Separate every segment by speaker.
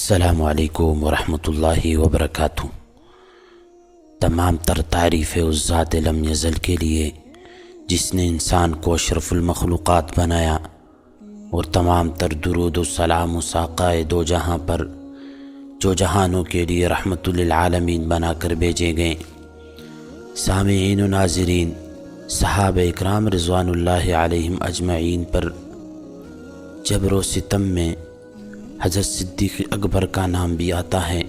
Speaker 1: السلام علیکم ورحمۃ اللہ وبرکاتہ۔ تمام تر تعریفیں اس ذات لم یزل کے لیے جس نے انسان کو اشرف المخلوقات بنایا، اور تمام تر درود و سلام و ساقائے دو جہاں پر جو جہانوں کے لیے رحمت للعالمین بنا کر بھیجے گئے۔ سامعین و ناظرین، صحابہ اکرام رضوان اللہ علیہم اجمعین پر جبر و ستم میں حضرت صدیق اکبر کا نام بھی آتا ہے۔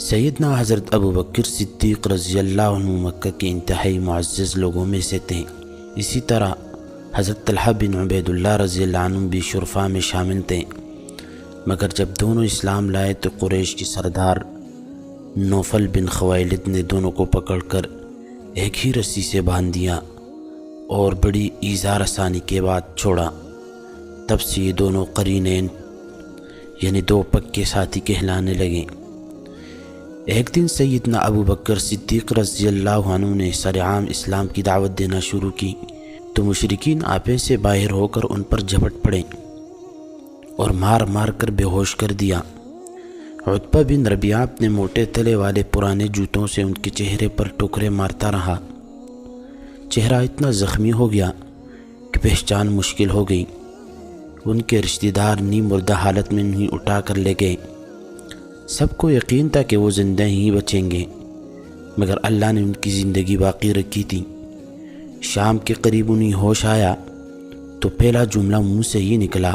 Speaker 1: سیدنا حضرت ابوبکر صدیق رضی اللہ عنہ مکہ کے انتہائی معزز لوگوں میں سے تھے۔ اسی طرح حضرت طلحہ بن عبید اللہ رضی اللہ عنہ بھی شرفاء میں شامل تھے، مگر جب دونوں اسلام لائے تو قریش کی سردار نوفل بن خویلد نے دونوں کو پکڑ کر ایک ہی رسی سے باندھ دیا اور بڑی ایذا رسانی کے بعد چھوڑا۔ تب سے یہ دونوں قرینین یعنی دو پکے ساتھی کہلانے لگے۔ ایک دن سیدنا ابوبکر صدیق رضی اللہ عنہ نے سرعام اسلام کی دعوت دینا شروع کی تو مشرکین آپے سے باہر ہو کر ان پر جھپٹ پڑے اور مار مار کر بے ہوش کر دیا۔ عتبہ بن ربیعہ اپنے موٹے تلے والے پرانے جوتوں سے ان کے چہرے پر ٹوکرے مارتا رہا۔ چہرہ اتنا زخمی ہو گیا کہ پہچان مشکل ہو گئی۔ ان کے رشتہ دار نیم مردہ حالت میں انہیں اٹھا کر لے گئے۔ سب کو یقین تھا کہ وہ زندہ ہی بچیں گے، مگر اللہ نے ان کی زندگی باقی رکھی تھی۔ شام کے قریب انہیں ہوش آیا تو پہلا جملہ منہ سے ہی نکلا،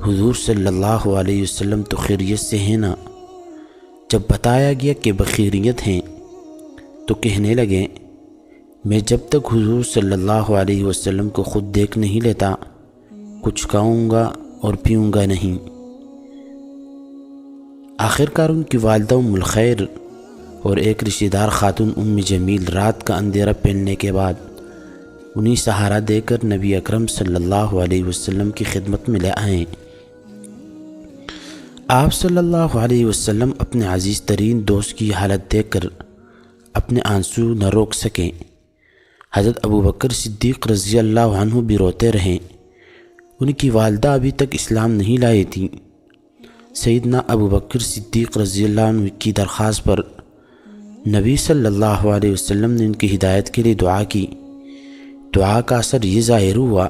Speaker 1: حضور صلی اللہ علیہ وسلم تو خیریت سے ہیں نا؟ جب بتایا گیا کہ بخیریت ہیں تو کہنے لگے، میں جب تک حضور صلی اللہ علیہ وسلم کو خود دیکھ نہیں لیتا کچھ کھاؤں گا اور پیوں گا نہیں۔ آخرکار ان کی والدہ ام الخیر اور ایک رشتہ دار خاتون ام جمیل رات کا اندھیرا پھیلنے کے بعد انہیں سہارا دے کر نبی اکرم صلی اللہ علیہ وسلم کی خدمت میں لے آئیں۔ آپ صلی اللہ علیہ وسلم اپنے عزیز ترین دوست کی حالت دیکھ کر اپنے آنسو نہ روک سکے۔ حضرت ابوبکر صدیق رضی اللہ عنہ بھی روتے رہے۔ ان کی والدہ ابھی تک اسلام نہیں لائی تھی۔ سیدنا ابوبکر صدیق رضی اللہ عنہ کی درخواست پر نبی صلی اللہ علیہ وسلم نے ان کی ہدایت کے لیے دعا کی۔ دعا کا اثر یہ ظاہر ہوا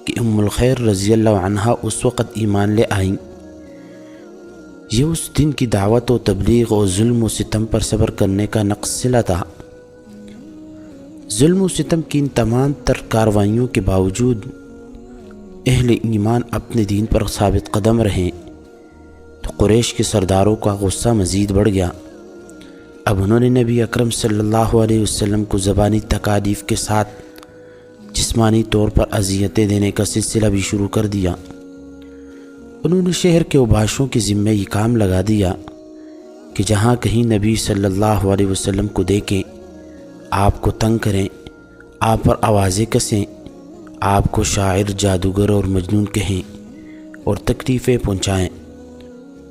Speaker 1: کہ ام الخیر رضی اللہ عنہا اس وقت ایمان لے آئیں۔ یہ اس دن کی دعوت و تبلیغ اور ظلم و ستم پر صبر کرنے کا نقص صلہ تھا۔ ظلم و ستم کی ان تمام تر کاروائیوں کے باوجود اہل ایمان اپنے دین پر ثابت قدم رہے تو قریش کے سرداروں کا غصہ مزید بڑھ گیا۔ اب انہوں نے نبی اکرم صلی اللہ علیہ وسلم کو زبانی تکالیف کے ساتھ جسمانی طور پر اذیتیں دینے کا سلسلہ بھی شروع کر دیا۔ انہوں نے شہر کے اوباشوں کے ذمہ یہ کام لگا دیا کہ جہاں کہیں نبی صلی اللہ علیہ وسلم کو دیکھیں آپ کو تنگ کریں، آپ پر آوازیں کسیں، آپ کو شاعر، جادوگر اور مجنون کہیں اور تکلیفیں پہنچائیں۔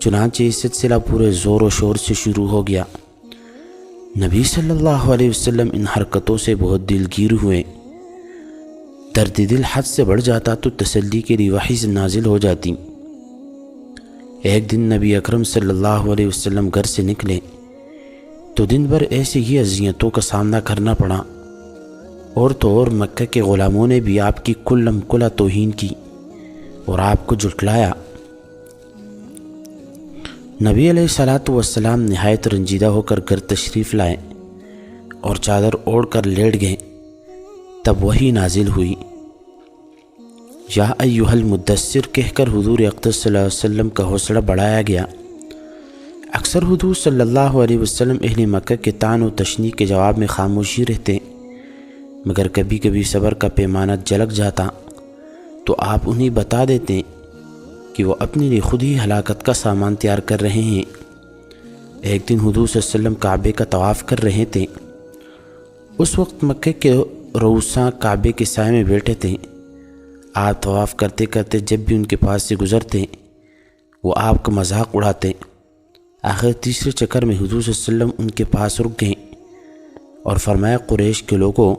Speaker 1: چنانچہ یہ سلسلہ پورے زور و شور سے شروع ہو گیا۔ نبی صلی اللہ علیہ وسلم ان حرکتوں سے بہت دلگیر ہوئے۔ درد دل حد سے بڑھ جاتا تو تسلی کے لیے وحی نازل ہو جاتی۔ ایک دن نبی اکرم صلی اللہ علیہ وسلم گھر سے نکلے تو دن بھر ایسے ہی اذیتوں کا سامنا کرنا پڑا، اور تو اور مکہ کے غلاموں نے بھی آپ کی کلم کلا توہین کی اور آپ کو جھٹلایا۔ نبی علیہ الصلوۃ والسلام نہایت رنجیدہ ہو کر گھر تشریف لائے اور چادر اوڑھ کر لیٹ گئے۔ تب وحی نازل ہوئی، یا ایھا المدثر کہہ کر حضور اقدس صلی اللہ علیہ وسلم کا حوصلہ بڑھایا گیا۔ اکثر حضور صلی اللہ علیہ وسلم اہل مکہ کے طعن و تشنیع کے جواب میں خاموشی رہتے، مگر کبھی کبھی صبر کا پیمانہ جلک جاتا تو آپ انہیں بتا دیتے کہ وہ اپنے لیے خود ہی ہلاکت کا سامان تیار کر رہے ہیں۔ ایک دن حضور صلی اللہ علیہ وسلم کعبے کا طواف کر رہے تھے۔ اس وقت مکہ کے رؤساء کعبے کے سائے میں بیٹھے تھے۔ آپ طواف کرتے کرتے جب بھی ان کے پاس سے گزرتے وہ آپ کا مذاق اڑاتے۔ آخر تیسرے چکر میں حضور صلی اللہ علیہ وسلم ان کے پاس رک گئے اور فرمایا، قریش کے لوگوں،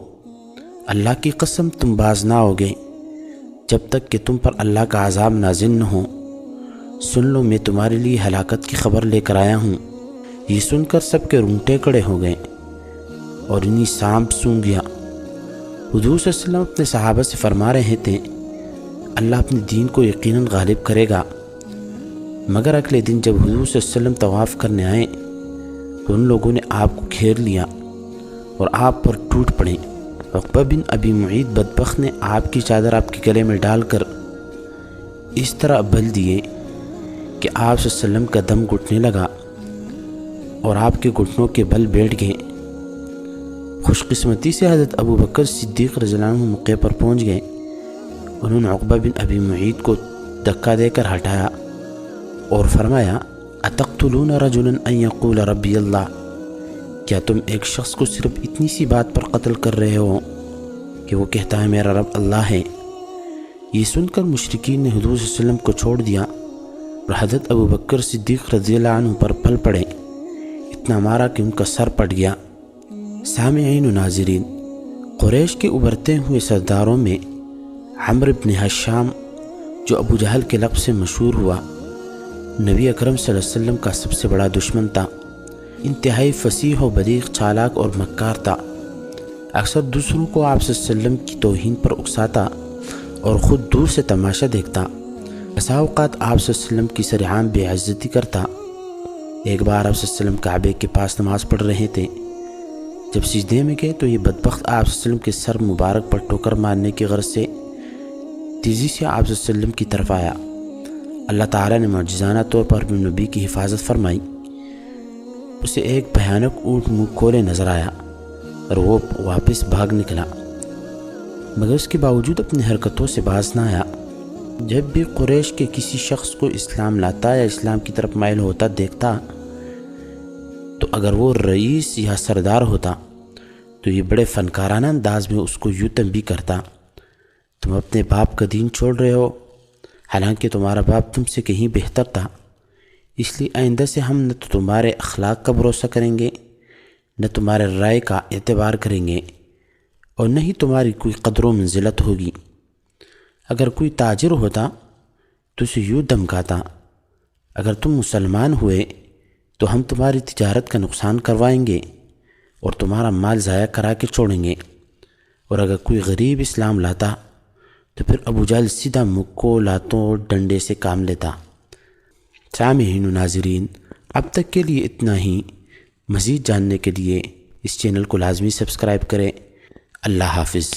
Speaker 1: اللہ کی قسم تم باز نہ ہوگے جب تک کہ تم پر اللہ کا عذاب نازل نہ ہو۔ سن لو میں تمہارے لیے ہلاکت کی خبر لے کر آیا ہوں۔ یہ سن کر سب کے رونگٹے کھڑے ہو گئے اور انہیں سانپ سونگھ گیا۔ حضور صلی اللہ علیہ وسلم اپنے صحابہ سے فرما رہے تھے، اللہ اپنے دین کو یقیناً غالب کرے گا۔ مگر اگلے دن جب حضور صلی اللہ علیہ وسلم طواف کرنے آئے تو ان لوگوں نے آپ کو گھیر لیا اور آپ پر ٹوٹ پڑے۔ عقبہ بن ابی معیط بدبخت نے آپ کی چادر آپ کے گلے میں ڈال کر اس طرح بل دیے کہ آپ صلی اللہ علیہ وسلم کا دم گھٹنے لگا اور آپ کے گھٹنوں کے بل بیٹھ گئے۔ خوش قسمتی سے حضرت ابو بکر صدیق رضی اللہ عنہ موقع پر پہنچ گئے۔ انہوں نے عقبہ بن ابی معیط کو دھکا دے کر ہٹایا اور فرمایا، اتقتلون رجلا ان یقول ربی اللہ، کیا تم ایک شخص کو صرف اتنی سی بات پر قتل کر رہے ہو کہ وہ کہتا ہے میرا رب اللہ ہے؟ یہ سن کر مشرکین نے حضور صلی اللہ علیہ وسلم کو چھوڑ دیا اور حضرت ابو بکر صدیق رضی اللہ عنہ پر پل پڑے، اتنا مارا کہ ان کا سر پٹ گیا۔ سامعین و ناظرین، قریش کے ابھرتے ہوئے سرداروں میں عمرو بن ہشام، جو ابو جہل کے لقب سے مشہور ہوا، نبی اکرم صلی اللہ علیہ وسلم کا سب سے بڑا دشمن تھا۔ انتہائی فصیح و بلیغ، چالاک اور مکار تھا۔ اکثر دوسروں کو آپ صلی اللہ علیہ وسلم کی توہین پر اکساتا اور خود دور سے تماشا دیکھتا۔ بسا اوقات آپ صلی اللہ علیہ وسلم کی سرعام بے عزتی کرتا۔ ایک بار آپ صلی اللہ علیہ وسلم کعبے کے پاس نماز پڑھ رہے تھے، جب سجدے میں گئے تو یہ بدبخت آپ صلی اللہ علیہ وسلم کے سر مبارک پر ٹوکر مارنے کی غرض سے تیزی سے آپ صلی اللہ علیہ وسلم کی طرف آیا۔ اللہ تعالیٰ نے معجزانہ طور پر اپنے نبی کی حفاظت فرمائی۔ اسے ایک بھیانک اونٹ منہ کھولے نظر آیا اور وہ واپس بھاگ نکلا، مگر اس کے باوجود اپنی حرکتوں سے باز نہ آیا۔ جب بھی قریش کے کسی شخص کو اسلام لاتا یا اسلام کی طرف مائل ہوتا دیکھتا تو اگر وہ رئیس یا سردار ہوتا تو یہ بڑے فنکارانہ انداز میں اس کو یوں تنبیہ کرتا، تم اپنے باپ کا دین چھوڑ رہے ہو، حالانکہ تمہارا باپ تم سے کہیں بہتر تھا، اس لیے آئندہ سے ہم نہ تو تمہارے اخلاق کا بھروسہ کریں گے، نہ تمہارے رائے کا اعتبار کریں گے، اور نہ ہی تمہاری کوئی قدر و منزلت ہوگی۔ اگر کوئی تاجر ہوتا تو اسے یوں دھمکاتا، اگر تم مسلمان ہوئے تو ہم تمہاری تجارت کا نقصان کروائیں گے اور تمہارا مال ضائع کرا کے چھوڑیں گے، اور اگر کوئی غریب اسلام لاتا تو پھر ابو جہل سیدھا مکوں، لاتوں اور ڈنڈے سے کام لیتا۔ سامعین و ناظرین، اب تک کے لیے اتنا ہی۔ مزید جاننے کے لیے اس چینل کو لازمی سبسکرائب کریں۔ اللہ حافظ۔